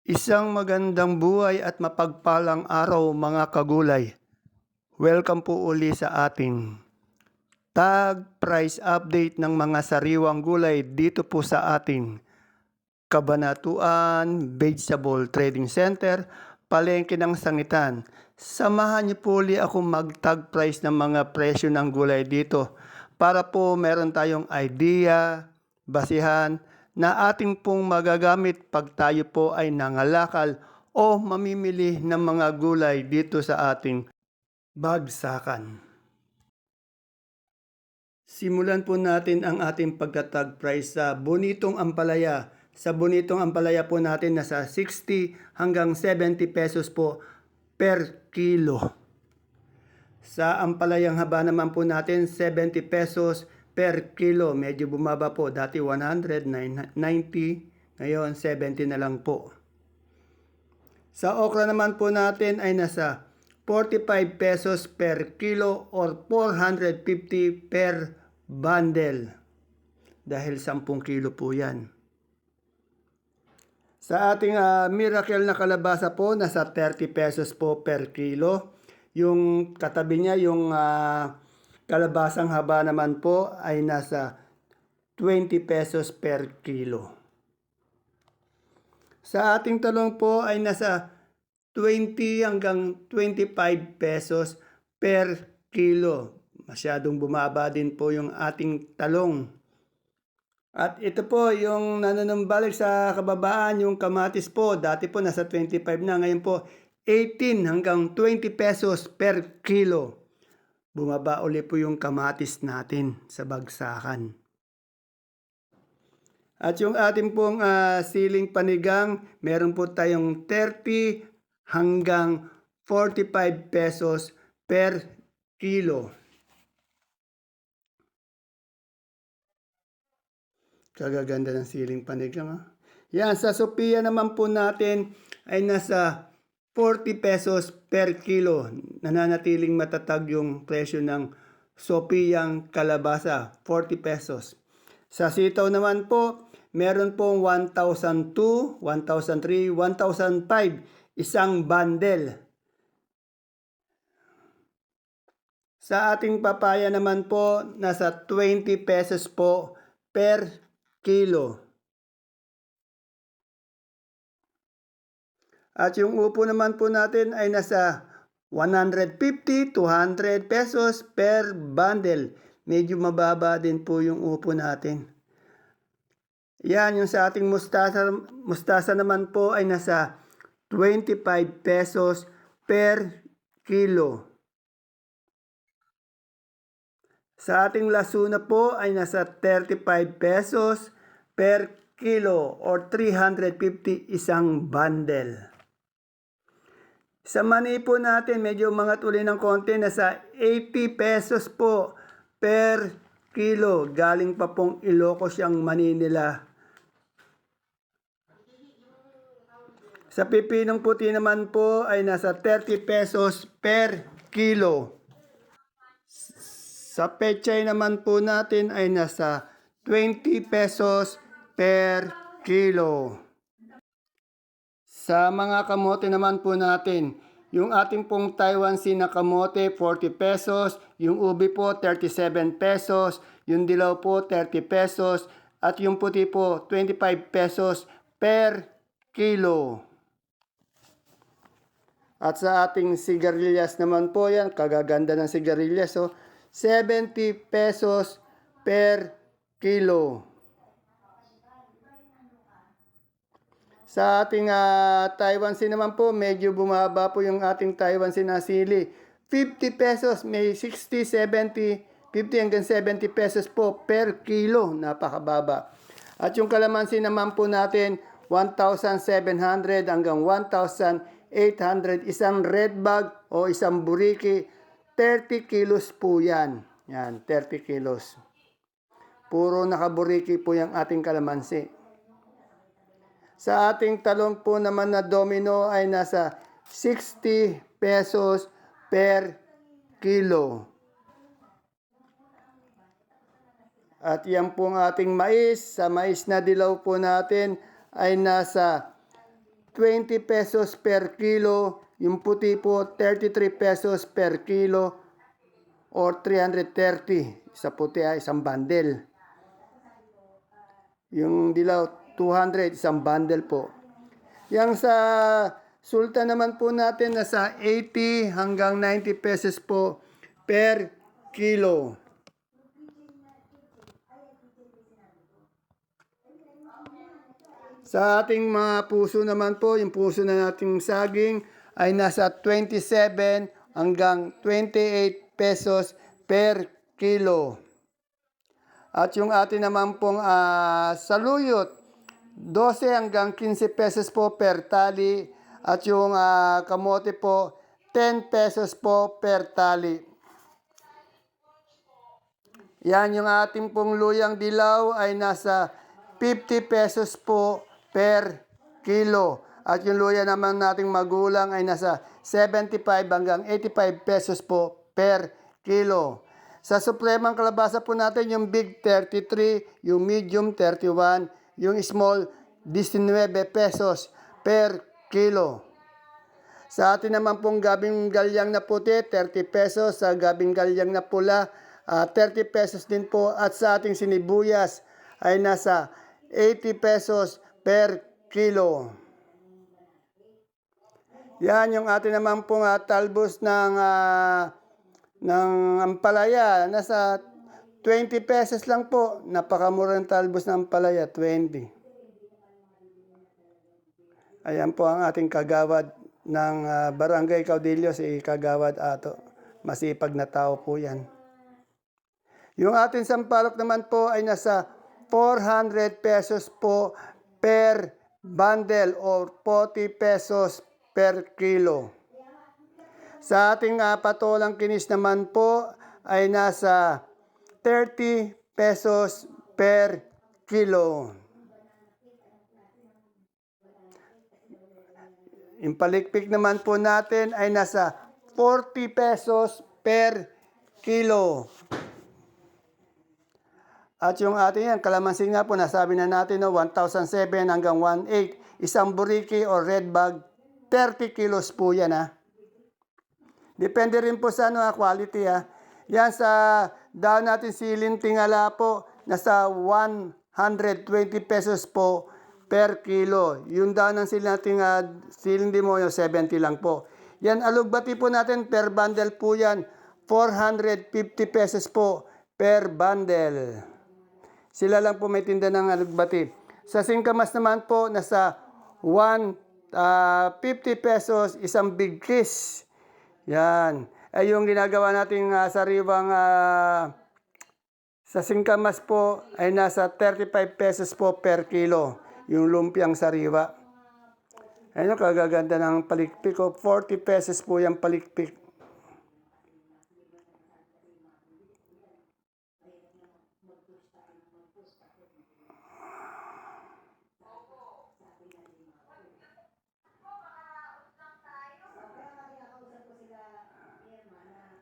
Isang magandang buhay at mapagpalang araw mga kagulay. Welcome po uli sa ating tag price update ng mga sariwang gulay dito po sa ating Kabanatuan Vegetable Trading Center, Palengke ng Sangitan. Samahan niyo po uli ako mag-tag price ng mga presyo ng gulay dito para po meron tayong idea, basihan na ating pong magagamit pag tayo po ay nangalakal o mamimili ng mga gulay dito sa ating bagsakan. Simulan po natin ang ating pagka-tag price sa bonitong ampalaya. Sa bonitong ampalaya po natin nasa 60 hanggang 70 pesos po per kilo. Sa ampalayang haba naman po natin 70 pesos per kilo. Medyo bumaba po. Dati 100, 90, ngayon 70 na lang po. Sa okra naman po natin ay nasa 45 pesos per kilo or 450 per bundle. Dahil 10 kilo po yan. Sa ating miracle na kalabasa po, nasa 30 pesos po per kilo. Yung katabi niya, yung kalabasang haba naman po ay nasa 20 pesos per kilo. Sa ating talong po ay nasa 20 hanggang 25 pesos per kilo. Masyadong bumaba din po yung ating talong. At ito po yung nanunumbalik sa kababaan, yung kamatis po. Dati po nasa 25 na, ngayon po 18 hanggang 20 pesos per kilo. Bumaba ulit po yung kamatis natin sa bagsakan. At yung ating pong siling panigang, meron po tayong 30 hanggang 45 pesos per kilo. Kagaganda ng siling panigang. Yan, sa Sophia naman po natin ay nasa 40 pesos per kilo. Nananatiling matatag yung presyo ng Sophia kalabasa, 40 pesos. Sa sitaw naman po, meron pong 1,002, 1,003, 1,005 isang bundle. Sa ating papaya naman po, nasa 20 pesos po per kilo. At yung upo naman po natin ay nasa 150, 200 pesos per bundle. Medyo mababa din po yung upo natin. Yan, yung sa ating mustasa naman po ay nasa 25 pesos per kilo. Sa ating lasuna po ay nasa 35 pesos per kilo or 350 isang bundle. Sa mani po natin, medyo umangat uli ng konti, nasa 80 pesos po per kilo. Galing pa pong Ilocos yung mani nila. Sa pipinong puti naman po ay nasa 30 pesos per kilo. Sa pechay naman po natin ay nasa 20 pesos per kilo. Sa mga kamote naman po natin, yung ating pong Taiwan Sea na kamote 40 pesos, yung ubi po 37 pesos, yung dilaw po 30 pesos, at yung puti po 25 pesos per kilo. At sa ating sigarilyas naman po yan, kagaganda ng sigarilyas, 70 pesos per kilo. Sa ating Taiwan Sea naman po, medyo bumaba po yung ating Taiwan Sea na sili. 50 pesos, may 60, 70, 50 hanggang 70 pesos po per kilo. Napakababa. At yung kalamansi naman po natin, 1,700 hanggang 1,800. Isang red bag o isang buriki, 30 kilos po yan. Yan, 30 kilos. Puro nakaburiki po yung ating kalamansi. Sa ating talong po naman na domino ay nasa 60 pesos per kilo. At yan pong ating mais. Sa mais na dilaw po natin ay nasa 20 pesos per kilo. Yung puti po, 33 pesos per kilo or 330. Isa puti isang bundle. Yung dilaw, 200, isang bundle po. Yang sa sultan naman po natin, nasa 80 hanggang 90 pesos po per kilo. Sa ating mga puso naman po, yung puso na nating saging ay nasa 27 hanggang 28 pesos per kilo. At yung atin naman pong saluyot, 12 hanggang 15 pesos po per tali. At yung kamote po, 10 pesos po per tali. Yan, yung ating pong luyang dilaw ay nasa 50 pesos po per kilo. At yung luya naman nating magulang ay nasa 75 hanggang 85 pesos po per kilo. Sa supremang kalabasa po natin, yung big 33, yung medium 31, yung small 19 pesos per kilo. Sa atin naman pong gabing galyang na puti, 30 pesos. Sa gabing galyang na pula, 30 pesos din po. At sa ating sinibuyas ay nasa 80 pesos per kilo. Yan yung atin naman pong talbos ng ampalaya. Nasa 20 pesos lang po. Napakamura ng talbos ng ampalaya, 20. Ayan po ang ating kagawad ng Barangay Caudillo, si Kagawad Ato. Masipag na tao po yan. Yung ating sampalok naman po ay nasa 400 pesos po per bundle or 40 pesos per kilo. Sa ating patolang kinis naman po ay nasa 30 pesos per kilo. Yung palikpik naman po natin ay nasa 40 pesos per kilo. At yung ating yan, kalamansi nga po, nasabi na natin, 1,007 hanggang 1,800. Isang buriki o red bag, 30 kilos po yan. Depende rin po sa quality. Yan sa daw natin siling tingala po, nasa 120 pesos po per kilo. Yung daw ng siling demonyo, 70 lang po. Yan, alugbati po natin, per bundle po yan, 450 pesos po per bundle. Sila lang po may tinda ng alugbati. Sa singkamas naman po, nasa 50 pesos, isang big kiss. Yan. Ay yung ginagawa nating sariwang sa singkamas po ay nasa 35 pesos po per kilo. Yung lumpiang sariwa. Ayun, kagaganda ng palikpik ko. 40 pesos po yung palikpik.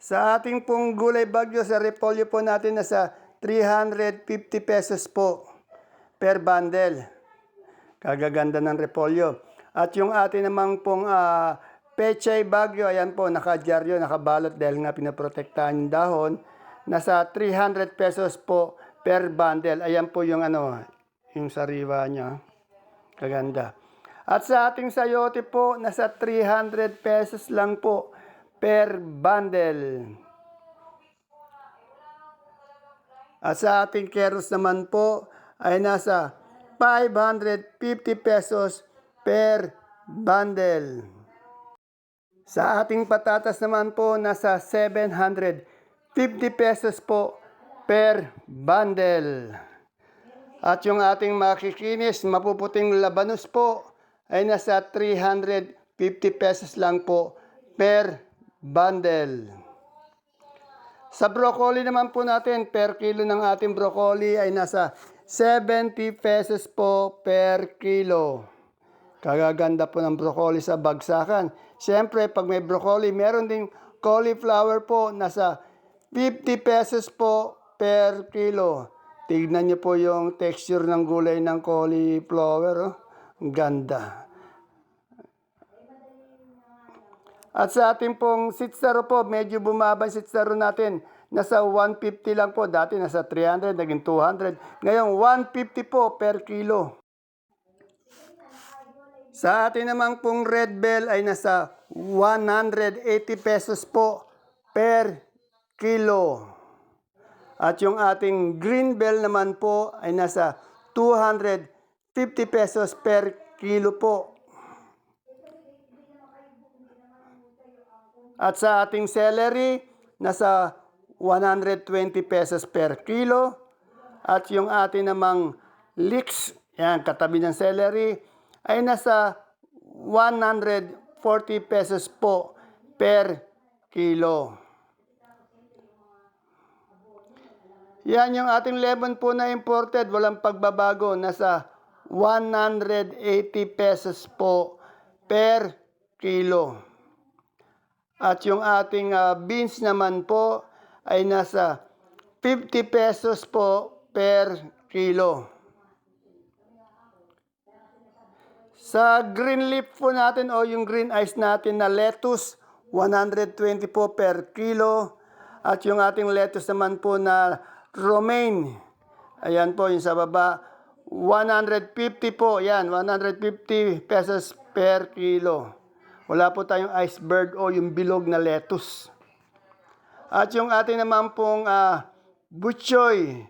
Sa ating pong gulay bagyo, sa repolyo po natin nasa 350 pesos po per bundle. Kagaganda ng repolyo. At yung atin namang pong pechay bagyo, ayan po, nakadyaryo, nakabalot dahil nga pinaprotektahan yung dahon. Nasa 300 pesos po per bundle. Ayan po yung yung sariwa niya. Kaganda. At sa ating sayote po, nasa 300 pesos lang po per bundle. At sa ating keros naman po ay nasa 550 pesos per bundle. Sa ating patatas naman po, nasa 750 pesos po per bundle. At yung ating makikinis, mapuputing labanos po ay nasa 350 pesos lang po per bundle. Sa broccoli naman po natin, per kilo ng ating broccoli ay nasa 70 pesos po per kilo. Kagaganda po ng broccoli sa bagsakan. Siyempre, pag may broccoli, meron ding cauliflower po, nasa 50 pesos po per kilo. Tignan niyo po yung texture ng gulay ng cauliflower. Ang ganda. At sa ating pong sitsaro po, medyo bumaba yung sitsaro natin. Nasa 150 lang po. Dati nasa 300, naging 200. Ngayon, 150 po per kilo. Sa atin naman pong red bell ay nasa 180 pesos po per kilo. At yung ating green bell naman po ay nasa 250 pesos per kilo po. At sa ating celery, nasa 120 pesos per kilo. At yung ating namang leeks, yan, katabi ng celery, ay nasa 140 pesos po per kilo. Yan yung ating lemon po na imported, walang pagbabago, nasa 180 pesos po per kilo. At yung ating beans naman po ay nasa 50 pesos po per kilo. Sa green leaf po natin o yung green ice natin na lettuce, 120 po per kilo. At yung ating lettuce naman po na romaine, ayan po yung sa baba, 150 po, yan, 150 pesos per kilo. Wala po tayong iceberg o yung bilog na lettuce. At yung ating naman pong butchoy,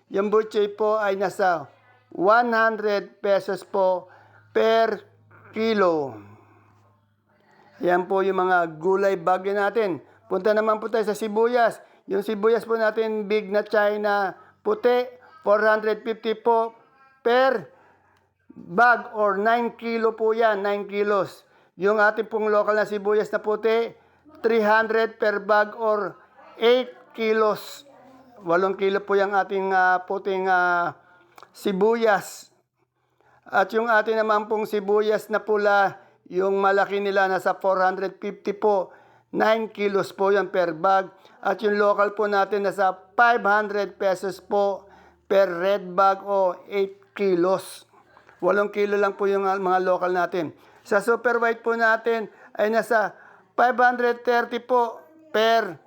yung butchoy po ay nasa 100 pesos po per kilo. Yan po yung mga gulay bagyo natin. Punta naman po tayo sa sibuyas. Yung sibuyas po natin, big na China puti, 450 po per bag or 9 kilo po yan, 9 kilos. Yung ating pong local na sibuyas na puti, 300 per bag or 8 kilos. 8 kilo po yung ating puting sibuyas. At yung ating naman pong sibuyas na pula, yung malaki nila nasa 450 po, 9 kilos po yan per bag. At yung local po natin nasa 500 pesos po per red bag o 8 kilos. 8 kilo lang po yung mga local natin. Sa super white po natin ay nasa 530 po per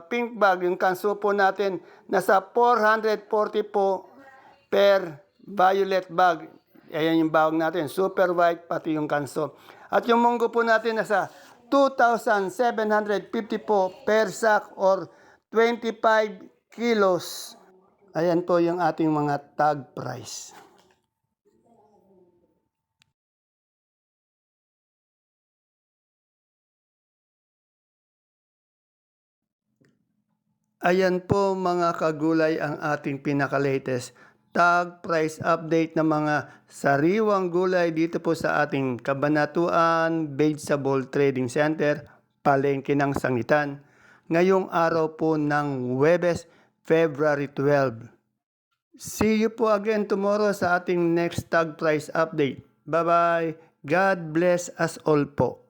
pink bag. Yung kanso po natin nasa 440 po per violet bag. Ayan yung bawang natin, super white pati yung kanso. At yung munggo po natin nasa 2,750 po per sack or 25 kilos. Ayan po yung ating mga tag price. Ayan po mga kagulay ang ating pinaka-latest tag price update ng mga sariwang gulay dito po sa ating Cabanatuan Vegetable Trading Center, Palengke ng Sangitan. Ngayong araw po ng Huwebes, February 12. See you po again tomorrow sa ating next tag price update. Bye-bye. God bless us all po.